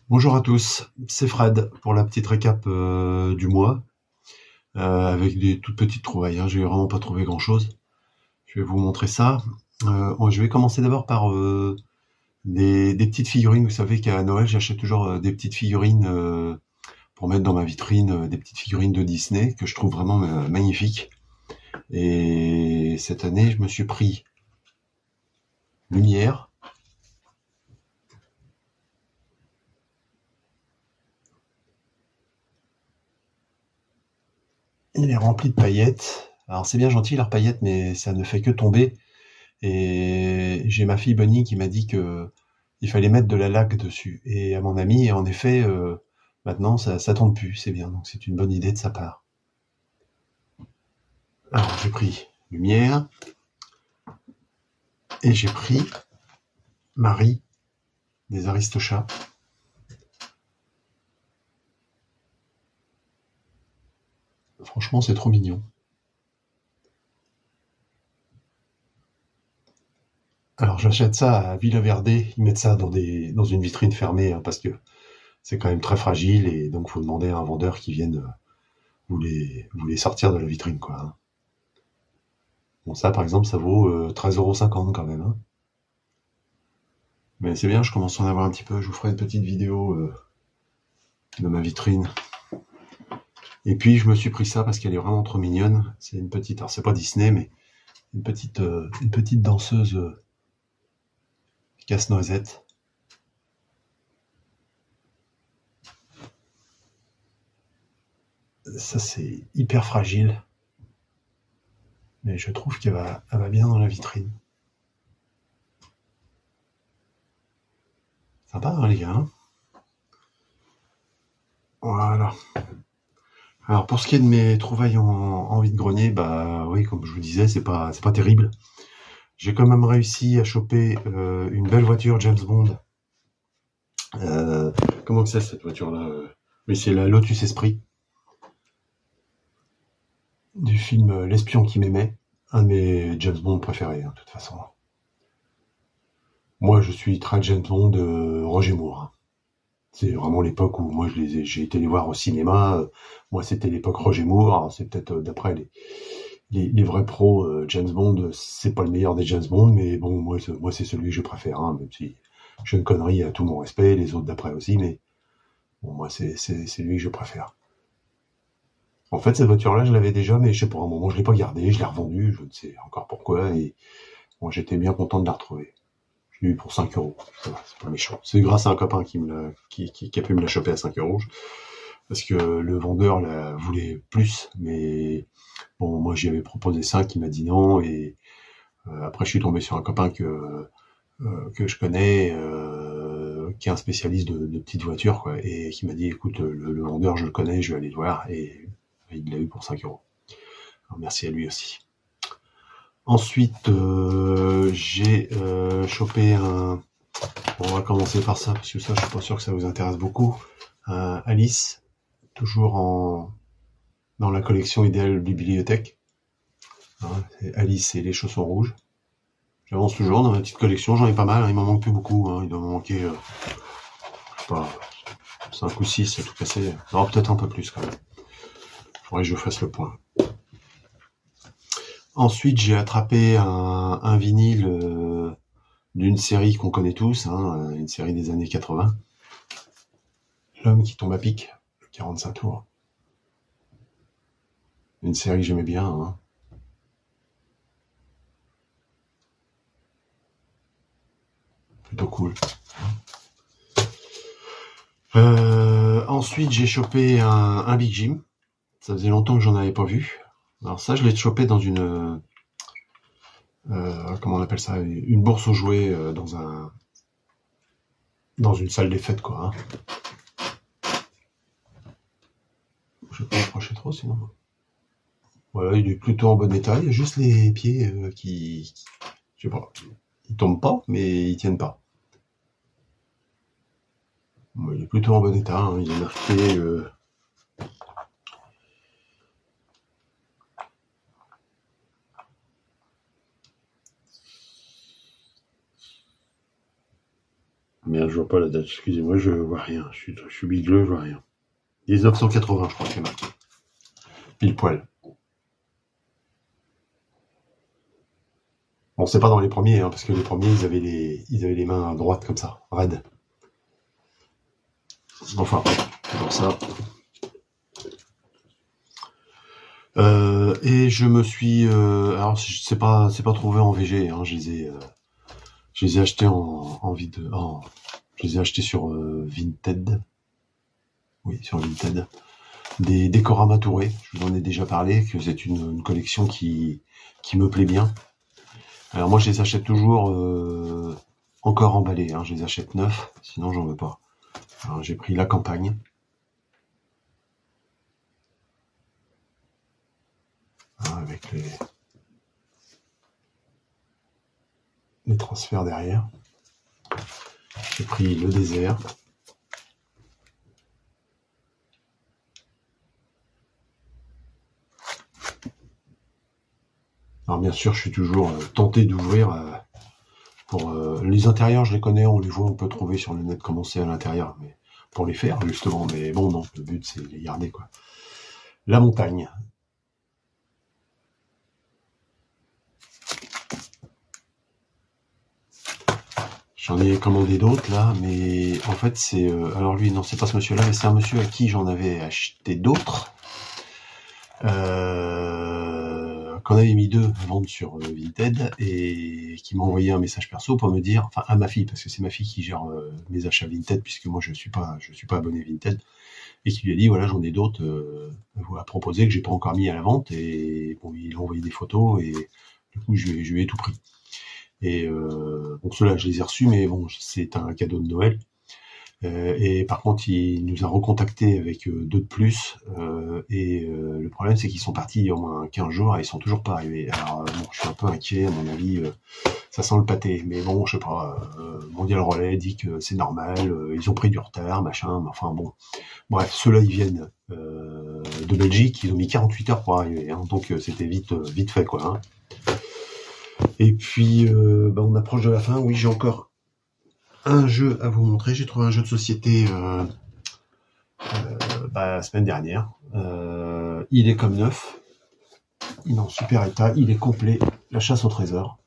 Bonjour à tous, c'est Fred pour la petite récap du mois, avec des toutes petites trouvailles, hein. J'ai vraiment pas trouvé grand-chose. Je vais vous montrer ça. Je vais commencer d'abord par des petites figurines. Vous savez qu'à Noël, j'achète toujours des petites figurines pour mettre dans ma vitrine, des petites figurines de Disney que je trouve vraiment magnifiques. Et cette année, je me suis pris Lumière. Il est rempli de paillettes. Alors c'est bien gentil leurs paillettes, mais ça ne fait que tomber. Et j'ai ma fille Bonnie qui m'a dit que il fallait mettre de la laque dessus. Et à mon ami, en effet, maintenant ça tombe plus, c'est bien. Donc c'est une bonne idée de sa part. Alors j'ai pris Lumière et j'ai pris Marie des Aristochats. Franchement, c'est trop mignon. Alors j'achète ça à Villaverde, ils mettent ça dans une vitrine fermée, hein, parce que c'est quand même très fragile et donc faut demander à un vendeur qui vienne vous les sortir de la vitrine, quoi, hein. Bon, ça par exemple, ça vaut 13,50 € quand même, hein. Mais c'est bien, je commence à en avoir un petit peu. Je vous ferai une petite vidéo de ma vitrine. Et puis je me suis pris ça parce qu'elle est vraiment trop mignonne. C'est une petite, alors c'est pas Disney, mais une petite danseuse casse-noisette. Ça c'est hyper fragile, mais je trouve elle va bien dans la vitrine. Sympa, hein, les gars, hein. Voilà. Alors pour ce qui est de mes trouvailles en vide-grenier, bah oui, comme je vous disais, c'est pas terrible. J'ai quand même réussi à choper une belle voiture James Bond. Comment que c'est cette voiture-là? Mais c'est la Lotus Esprit du film L'espion qui m'aimait, un de mes James Bond préférés, hein, de toute façon. Moi, je suis très James Bond Roger Moore, hein. C'est vraiment l'époque où moi j'ai été les voir au cinéma. Moi, c'était l'époque Roger Moore. Alors, c'est peut-être d'après les vrais pros, James Bond, c'est pas le meilleur des James Bond, mais bon, moi c'est celui que je préfère, hein, même si je ne connerie à tout mon respect, les autres d'après aussi, mais bon, moi c'est lui que je préfère. En fait, cette voiture-là, je l'avais déjà, mais je sais pas, à un moment, je l'ai pas gardée, je l'ai revendue, je ne sais encore pourquoi, et bon, j'étais bien content de la retrouver. Je l'ai eu pour 5 €. Ça va, c'est pas méchant. C'est grâce à un copain qui a pu me la choper à 5 €, parce que le vendeur la voulait plus, mais bon, moi, j'y avais proposé 5, il m'a dit non, et après, je suis tombé sur un copain que je connais, qui est un spécialiste de petites voitures, quoi, et qui m'a dit, écoute, le vendeur, je le connais, je vais aller le voir, et il l'a eu pour 5 €. Alors, merci à lui aussi. Ensuite, j'ai chopé un... Bon, on va commencer par ça, parce que ça, je suis pas sûr que ça vous intéresse beaucoup. Un Alice, toujours dans la collection idéale bibliothèque. Hein, c'est Alice et les chaussons rouges. J'avance toujours dans ma petite collection, j'en ai pas mal, hein, il m'en manque plus beaucoup, hein, il doit m'en manquer, je sais pas, 5 ou 6 à tout casser. Non, peut-être un peu plus quand même. Faudrait que je fasse le point. Ensuite, j'ai attrapé un vinyle d'une série qu'on connaît tous, hein, une série des années 80. L'homme qui tombe à pic, 45 tours. Une série que j'aimais bien, hein. Plutôt cool. Ensuite, j'ai chopé un Big Jim. Ça faisait longtemps que j'en avais pas vu. Alors ça, je l'ai chopé dans une... comment on appelle ça? Une bourse aux jouets dans une salle des fêtes, quoi, hein. Je vais pas approcher trop, sinon... Voilà, il est plutôt en bon état. Il y a juste les pieds je sais pas, ils tombent pas, mais ils tiennent pas. Bon, il est plutôt en bon état, hein. Il est marqué... Merde, je vois pas la date, excusez-moi, je vois rien. Je suis bigleux, je vois rien. 1980, je crois que c'est marqué. Pile poil. Bon, c'est pas dans les premiers, hein, parce que les premiers, ils avaient les mains à droite comme ça, raides. Enfin, c'est pour ça. Et je me suis, alors c'est pas trouvé en VG, hein, je les ai achetés je les ai achetés sur Vinted. Oui, sur Vinted. Des Décorama Touré, je vous en ai déjà parlé, que c'est une collection qui me plaît bien. Alors moi je les achète toujours encore emballés, hein, je les achète neufs, sinon j'en veux pas. Alors j'ai pris la campagne. Avec les transferts derrière. J'ai pris le désert. Alors bien sûr, je suis toujours tenté d'ouvrir pour les intérieurs, je les connais, on les voit, on peut trouver sur le net comment c'est à l'intérieur, mais pour les faire justement. Mais bon, non, le but c'est les garder quoi. La montagne. J'en ai commandé d'autres là, mais en fait c'est alors lui non c'est pas ce monsieur-là, mais c'est un monsieur à qui j'en avais acheté d'autres. Qu'on avait mis 2 à vendre sur Vinted et qui m'a envoyé un message perso pour me dire, enfin à ma fille parce que c'est ma fille qui gère mes achats Vinted puisque moi je suis pas abonné Vinted, et qui lui a dit voilà j'en ai d'autres à proposer que j'ai pas encore mis à la vente, et bon il a envoyé des photos et du coup je lui ai tout pris. Et donc ceux-là je les ai reçus, mais bon c'est un cadeau de Noël. Et par contre, il nous a recontacté avec 2 de plus. Le problème, c'est qu'ils sont partis il y a au moins 15 jours et ils sont toujours pas arrivés. Alors, bon, je suis un peu inquiet, à mon avis, ça sent le pâté. Mais bon, je sais pas, Mondial Relais dit que c'est normal, ils ont pris du retard, machin, mais enfin bon. Bref, ceux-là, ils viennent de Belgique, ils ont mis 48 heures pour arriver, hein, donc c'était vite fait, quoi. Hein. Et puis, on approche de la fin. Oui, j'ai encore un jeu à vous montrer. J'ai trouvé un jeu de société la semaine dernière. Il est comme neuf. Il est en super état. Il est complet. La chasse au trésor.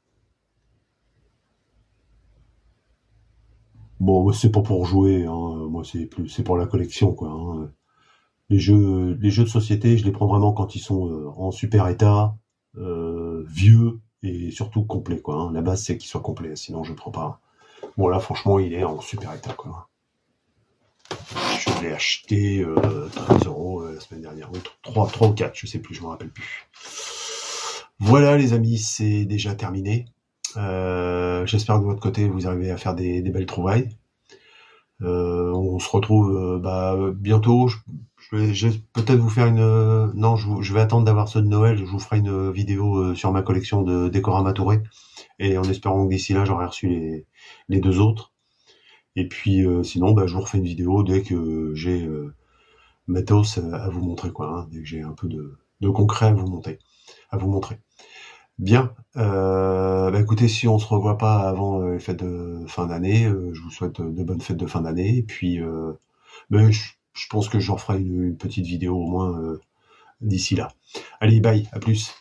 Bon, c'est pas pour jouer. Hein. Moi, c'est pour la collection, quoi. Hein. Les jeux de société, je les prends vraiment quand ils sont en super état, vieux et surtout complets, quoi. Hein. La base, c'est qu'ils soient complets. Sinon, je prends pas. Bon là franchement il est en super état quoi. Je l'ai acheté 13 € la semaine dernière, 3 ou 4, je sais plus, je me rappelle plus. Voilà les amis, c'est déjà terminé. J'espère que de votre côté vous arrivez à faire des belles trouvailles. On se retrouve bientôt. Je vais peut-être vous faire non, je vais attendre d'avoir ceux de Noël. Je vous ferai une vidéo sur ma collection de Décorama Touré, et en espérant que d'ici là j'aurai reçu les 2 autres. Et puis sinon je vous refais une vidéo dès que j'ai matos à vous montrer quoi, hein, dès que j'ai un peu de concret à vous montrer. Bien, écoutez, si on se revoit pas avant les fêtes de fin d'année, je vous souhaite de bonnes fêtes de fin d'année, et puis je pense que je referai une petite vidéo au moins d'ici là. Allez, bye, à plus.